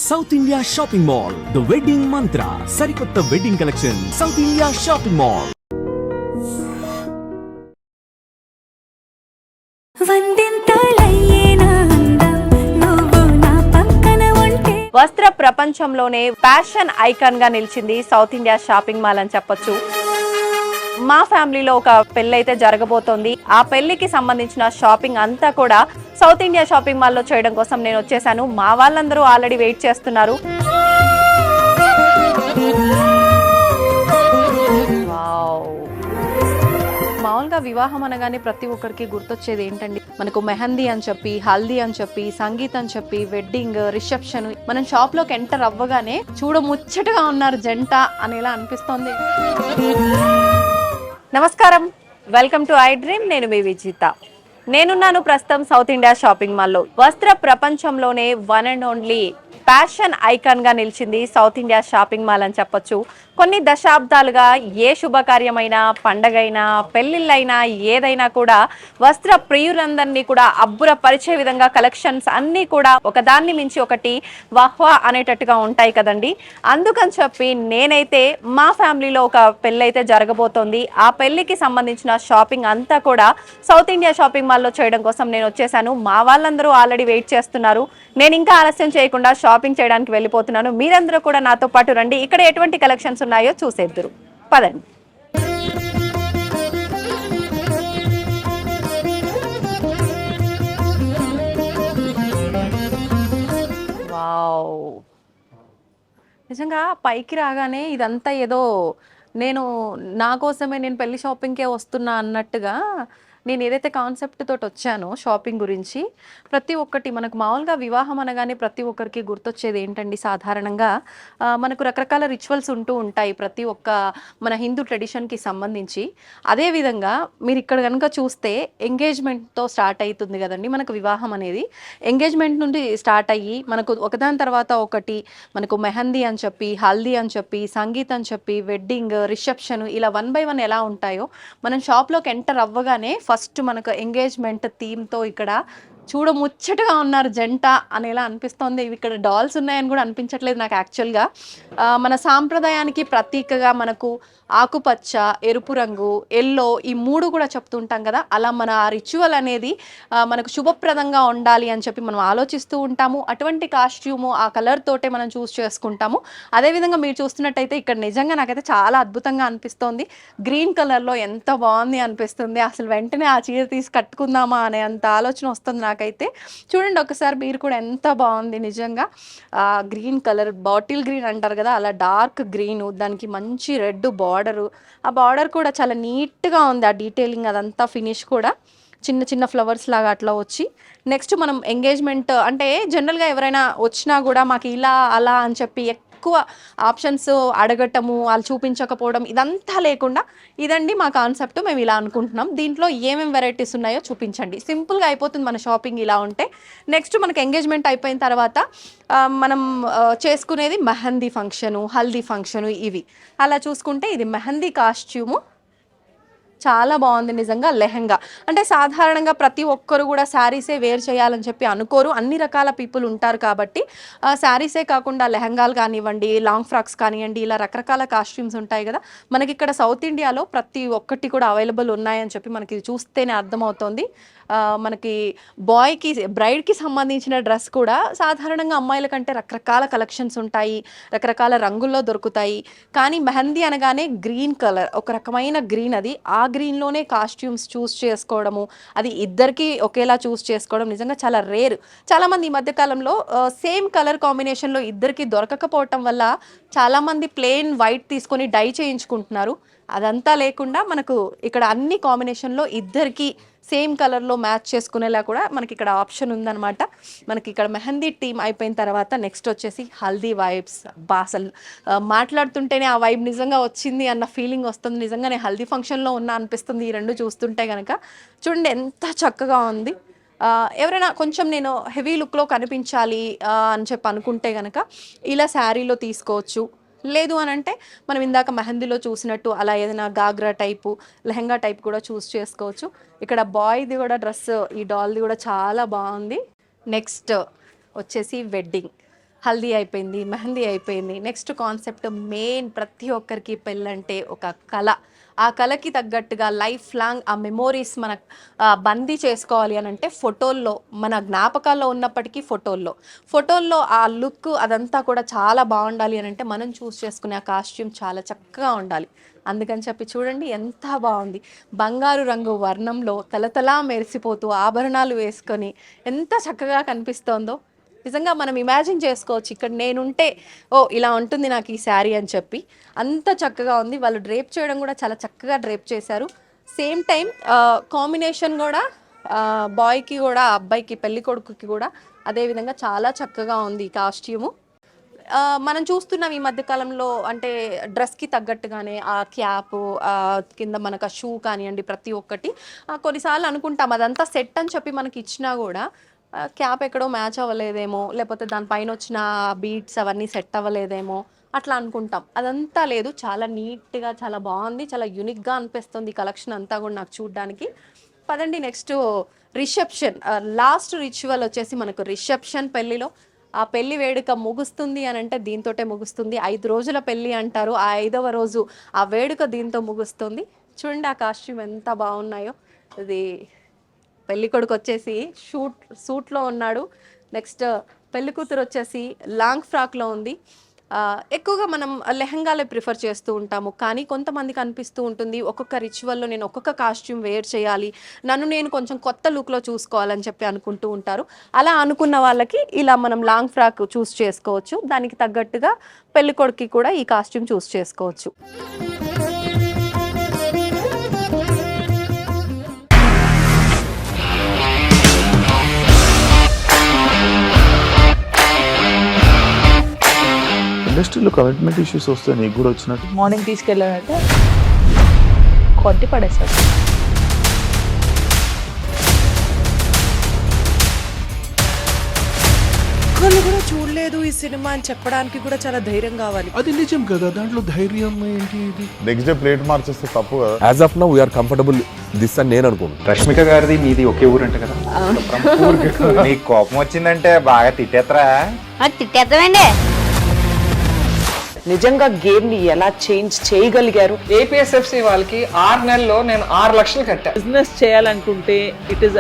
South India shopping mall the wedding మంత్ర సరికొత్త wedding collection south India shopping mall. వస్త్ర ప్రపంచంలోనే fashion icon గా నిలిచింది సౌత్ ఇండియా షాపింగ్ మాల్ అని చెప్పొచ్చు. మా ఫ్యామిలీలో ఒక పెళ్లి అయితే జరగబోతోంది. ఆ పెళ్లికి సంబంధించిన షాపింగ్ అంతా కూడా సౌత్ ఇండియా షాపింగ్ మాల్ లో చేయడం కోసం నేను వచ్చేసాను. మా వాళ్ళందరూ ఆల్రెడీ వెయిట్ చేస్తున్నారు. మామూలుగా వివాహం అనగానే ప్రతి ఒక్కరికి గుర్తొచ్చేది ఏంటండి, మనకు మెహందీ అని చెప్పి, హల్దీ అని చెప్పి, సంగీత్ అని చెప్పి, వెడ్డింగ్, రిసెప్షన్. మనం షాప్ లోకి ఎంటర్ అవ్వగానే చూడముచ్చటగా ఉన్నారు జంట అనేలా అనిపిస్తోంది. నమస్కారం, వెల్కమ్ టు ఐ డ్రీమ్. నేను మీ విజిత. నేనున్నాను ప్రస్తుతం సౌత్ ఇండియా షాపింగ్ మాల్లో. వస్త్ర ప్రపంచంలోనే one and only fashion icon గా నిలిచింది సౌత్ ఇండియా షాపింగ్ మాల్ అని చెప్పొచ్చు. కొన్ని దశాబ్దాలుగా ఏ శుభకార్యమైనా, పండగైనా, పెళ్లిళ్ళైనా, ఏదైనా కూడా వస్త్ర ప్రియులందరినీ కూడా అబ్బురపరిచే విధంగా కలెక్షన్స్ అన్నీ కూడా ఒకదాన్ని మించి ఒకటి వాహ్వా అనేటట్టుగా ఉంటాయి కదండి. అందుకని చెప్పి నేనైతే మా ఫ్యామిలీలో ఒక పెళ్ళి అయితే జరగబోతోంది. ఆ పెళ్లికి సంబంధించిన షాపింగ్ అంతా కూడా సౌత్ ఇండియా షాపింగ్ మాల్లో చేయడం కోసం నేను వచ్చేసాను. మా వాళ్ళందరూ ఆల్రెడీ వెయిట్ చేస్తున్నారు. నేను ఇంకా ఆలస్యం చేయకుండా షాపింగ్ చేయడానికి వెళ్ళిపోతున్నాను. మీరందరూ కూడా నాతో పాటు రండి. ఇక్కడ ఎటువంటి కలెక్షన్స్ ఉన్నాయో చూసేద్దురు. పదండి. వావ్, నిజంగా పైకి రాగానే ఇదంతా ఏదో నా కోసమే నేను పెళ్లి షాపింగ్కే వస్తున్నా అన్నట్టుగా నేను ఏదైతే కాన్సెప్ట్ తోటి వచ్చానో షాపింగ్ గురించి, ప్రతి ఒక్కటి మనకు మామూలుగా వివాహం అనగానే ప్రతి ఒక్కరికి గుర్తొచ్చేది ఏంటండి, సాధారణంగా మనకు రకరకాల రిచువల్స్ ఉంటూ ఉంటాయి ప్రతి ఒక్క మన హిందూ ట్రెడిషన్కి సంబంధించి. అదేవిధంగా మీరు ఇక్కడ కనుక చూస్తే ఎంగేజ్మెంట్తో స్టార్ట్ అవుతుంది కదండి మనకు వివాహం అనేది. ఎంగేజ్మెంట్ నుండి స్టార్ట్ అయ్యి మనకు ఒకదాని తర్వాత ఒకటి మనకు మెహందీ అని చెప్పి, హల్దీ అని చెప్పి, సంగీత్ అని చెప్పి, వెడ్డింగ్, రిసెప్షన్, ఇలా 1 by 1 ఎలా ఉంటాయో మనం షాప్లోకి ఎంటర్ అవ్వగానే ఫస్ట్ మనకు ఎంగేజ్మెంట్ థీమ్తో ఇక్కడ చూడముచ్చటగా ఉన్నారు జంట అనేలా అనిపిస్తోంది. ఇవి ఇక్కడ డాల్స్ ఉన్నాయని కూడా అనిపించట్లేదు నాకు యాక్చువల్గా. మన సాంప్రదాయానికి ప్రతీకగా మనకు ఆకుపచ్చ, ఎరుపు రంగు, ఎల్లో, ఈ 3 కూడా చెప్తుంటాం కదా. అలా మన ఆ రిచువల్ అనేది మనకు శుభప్రదంగా ఉండాలి అని చెప్పి మనం ఆలోచిస్తూ ఉంటాము. అటువంటి కాస్ట్యూము ఆ కలర్ తోటే మనం చూస్ చేసుకుంటాము. అదేవిధంగా మీరు చూస్తున్నట్టయితే ఇక్కడ నిజంగా నాకైతే చాలా అద్భుతంగా అనిపిస్తోంది. గ్రీన్ కలర్లో ఎంత బాగుంది అనిపిస్తుంది. అసలు వెంటనే ఆ చీర తీసి కట్టుకుందామా అనే అంత ఆలోచన వస్తుంది నాకైతే. చూడండి ఒకసారి మీరు కూడా, ఎంత బాగుంది నిజంగా. గ్రీన్ కలర్, బాటిల్ గ్రీన్ అంటారు కదా, అలా డార్క్ గ్రీను, దానికి మంచి రెడ్ బార్డరు. ఆ బార్డర్ కూడా చాలా నీట్గా ఉంది. ఆ డీటెయిలింగ్ అదంతా ఫినిష్ కూడా చిన్న చిన్న ఫ్లవర్స్ లాగా అట్లా వచ్చి. నెక్స్ట్ మనం ఎంగేజ్మెంట్ అంటే జనరల్గా ఎవరైనా వచ్చినా కూడా మాకు ఇలా అలా అని చెప్పి ఎక్కువ ఆప్షన్స్ అడగటము, వాళ్ళు చూపించకపోవడం, ఇదంతా లేకుండా ఇదండి మా కాన్సెప్ట్, మేము ఇలా అనుకుంటున్నాం, దీంట్లో ఏమేమి వెరైటీస్ ఉన్నాయో చూపించండి, సింపుల్గా అయిపోతుంది మన షాపింగ్ ఇలా ఉంటే. నెక్స్ట్ మనకు ఎంగేజ్మెంట్ అయిపోయిన తర్వాత మనం చేసుకునేది మెహందీ ఫంక్షను, హల్దీ ఫంక్షను, ఇవి అలా చూసుకుంటే ఇది మెహందీ కాస్ట్యూము చాలా బాగుంది నిజంగా. లెహంగా అంటే సాధారణంగా ప్రతి ఒక్కరు కూడా శారీసే వేర్ చేయాలని చెప్పి అనుకోరు. అన్ని రకాల పీపుల్ ఉంటారు కాబట్టి శారీసే కాకుండా లెహంగాలు కానివ్వండి, లాంగ్ ఫ్రాక్స్ కానివ్వండి, ఇలా రకరకాల కాస్ట్యూమ్స్ ఉంటాయి కదా. మనకి ఇక్కడ సౌత్ ఇండియాలో ప్రతి ఒక్కటి కూడా అవైలబుల్ ఉన్నాయని చెప్పి మనకి చూస్తేనే అర్థమవుతుంది. మనకి బాయ్కి, బ్రైడ్కి సంబంధించిన డ్రెస్ కూడా సాధారణంగా అమ్మాయిల కంటే రకరకాల కలెక్షన్స్ ఉంటాయి, రకరకాల రంగుల్లో దొరుకుతాయి. కానీ మెహందీ అనగానే గ్రీన్ కలర్, ఒక రకమైన గ్రీన్, అది ఆ గ్రీన్లోనే కాస్ట్యూమ్స్ చూస్ చేసుకోవడము, అది ఇద్దరికి ఒకేలా చూస్ చేసుకోవడం నిజంగా చాలా రేర్. చాలామంది ఈ మధ్యకాలంలో సేమ్ కలర్ కాంబినేషన్లో ఇద్దరికి దొరకకపోవటం వల్ల చాలామంది ప్లెయిన్ వైట్ తీసుకొని డై చేయించుకుంటున్నారు. అదంతా లేకుండా మనకు ఇక్కడ అన్ని కాంబినేషన్లో ఇద్దరికి సేమ్ కలర్లో మ్యాచ్ చేసుకునేలా కూడా మనకి ఇక్కడ ఆప్షన్ ఉందన్నమాట. మనకి ఇక్కడ మెహందీ టీమ్ అయిపోయిన తర్వాత నెక్స్ట్ వచ్చేసి హల్దీ వైబ్స్. అసలు మాట్లాడుతుంటేనే ఆ వైబ్ నిజంగా వచ్చింది అన్న ఫీలింగ్ వస్తుంది. నిజంగా నేను హల్దీ ఫంక్షన్లో ఉన్నా అనిపిస్తుంది ఈ రెండు చూస్తుంటే కనుక. చూడండి ఎంత చక్కగా ఉంది. ఎవరైనా కొంచెం నేను హెవీ లుక్లో కనిపించాలి అని చెప్పి అనుకుంటే కనుక ఇలా శారీలో తీసుకోవచ్చు. లేదు అని అంటే మనం ఇందాక మెహందీలో చూసినట్టు అలా ఏదైనా గాగ్రా టైపు, లెహంగా టైప్ కూడా చూస్ చేసుకోవచ్చు. ఇక్కడ బాయ్ది కూడా డ్రెస్, ఈ డాల్ది కూడా చాలా బాగుంది. నెక్స్ట్ వచ్చేసి వెడ్డింగ్. హల్దీ అయిపోయింది, మెహందీ అయిపోయింది. నెక్స్ట్ కాన్సెప్ట్ మెయిన్, ప్రతి ఒక్కరికి పెళ్ళంటే ఒక కళ. ఆ కళకి తగ్గట్టుగా లైఫ్ లాంగ్ ఆ మెమోరీస్ మన బందీ చేసుకోవాలి అని అంటే ఫోటోల్లో, మన జ్ఞాపకాల్లో ఉన్నప్పటికీ ఫోటోల్లో ఆ లుక్ అదంతా కూడా చాలా బాగుండాలి అని అంటే మనం చూస్ చేసుకునే ఆ కాస్ట్యూమ్ చాలా చక్కగా ఉండాలి. అందుకని చెప్పి చూడండి ఎంత బాగుంది. బంగారు రంగు వర్ణంలో తలతలా మెరిసిపోతూ ఆభరణాలు వేసుకొని ఎంత చక్కగా కనిపిస్తోందో నిజంగా మనం ఇమాజిన్ చేసుకోవచ్చు. ఇక్కడ నేనుంటే ఓ ఇలా ఉంటుంది నాకు ఈ శారీ అని చెప్పి, అంత చక్కగా ఉంది. వాళ్ళు డ్రేప్ చేయడం కూడా చాలా చక్కగా డ్రేప్ చేశారు. సేమ్ టైం కాంబినేషన్ కూడా బాయ్కి కూడా, అబ్బాయికి, పెళ్లి కొడుకుకి కూడా అదేవిధంగా చాలా చక్కగా ఉంది ఈ కాస్ట్యూము. మనం చూస్తున్నాం ఈ మధ్యకాలంలో, అంటే డ్రెస్కి తగ్గట్టుగానే ఆ క్యాప్, కింద మనకు ఆ షూ కానివ్వండి, ప్రతి ఒక్కటి కొన్నిసార్లు అనుకుంటాం అదంతా సెట్ అని చెప్పి మనకి ఇచ్చినా కూడా క్యాప్ ఎక్కడో మ్యాచ్ అవ్వలేదేమో, లేకపోతే దానిపైన వచ్చిన బీట్స్ అవన్నీ సెట్ అవ్వలేదేమో అట్లా అనుకుంటాం. అదంతా లేదు, చాలా నీట్గా, చాలా బాగుంది, చాలా యూనిక్గా అనిపిస్తుంది ఈ కలెక్షన్ అంతా కూడా నాకు చూడడానికి. పదండి నెక్స్ట్ రిసెప్షన్. లాస్ట్ రిచువల్ వచ్చేసి మనకు రిసెప్షన్. పెళ్ళిలో ఆ పెళ్లి వేడుక ముగుస్తుంది అని అంటే దీంతోటే ముగుస్తుంది. 5 రోజుల పెళ్ళి అంటారు, ఆ 5వ రోజు ఆ వేడుక దీంతో ముగుస్తుంది. చూడండి ఆ కాస్ట్యూమ్ ఎంత బాగున్నాయో. ఇది పెళ్లి కొడుకు వచ్చేసి సూట్లో ఉన్నాడు. నెక్స్ట్ పెళ్లి కూతురు వచ్చేసి లాంగ్ ఫ్రాక్లో ఉంది. ఎక్కువగా మనం లెహంగాలే ప్రిఫర్ చేస్తూ ఉంటాము, కానీ కొంతమందికి అనిపిస్తూ ఉంటుంది ఒక్కొక్క రిచువల్లో నేను ఒక్కొక్క కాస్ట్యూమ్ వేర్ చేయాలి, నన్ను నేను కొంచెం కొత్త లుక్లో చూసుకోవాలని చెప్పి అనుకుంటూ ఉంటారు. అలా అనుకున్న వాళ్ళకి ఇలా మనం లాంగ్ ఫ్రాక్ చూస్ చేసుకోవచ్చు. దానికి తగ్గట్టుగా పెళ్లి కొడుకుకి కూడా ఈ కాస్ట్యూమ్ చూస్ చేసుకోవచ్చు. ఇండస్ట్రీలో కమిట్మెంట్ ఇష్యూస్ వస్తే నీకు కూడా వచ్చినట్టు? మార్నింగ్ తీసుకెళ్ళాడంటే కొట్టి పడేస్తాడు. ఒక్కళ్ళు కూడా చూడలేదు ఈ సినిమా అని చెప్పడానికి కూడా చాలా ధైర్యం కావాలి. అది నిజం కదా, దాంట్లో ధైర్యం ఏంటి? ఇది నెక్స్ట్ డే ప్లేట్ మార్చేస్తే తప్పు కదా. As of now we are comfortable this అని నేను అనుకుంటున్నాను. రష్మిక గారిది మీది ఒకే ఊరంట కదా? నీకు కోపం వచ్చిందంటే బాగా తిట్టేత్తరా? తిట్టేద్దామండి. నిజంగా గేమ్ ని ఎలా చేంజ్ చేయగలిగారు? ఏపీఎస్ఎఫ్సి వాళ్ళకి 6 నెలల్లో నేను 6 లక్షలు కట్టా. బిజినెస్ చేయాలనుకుంటే ఇట్ ఈస్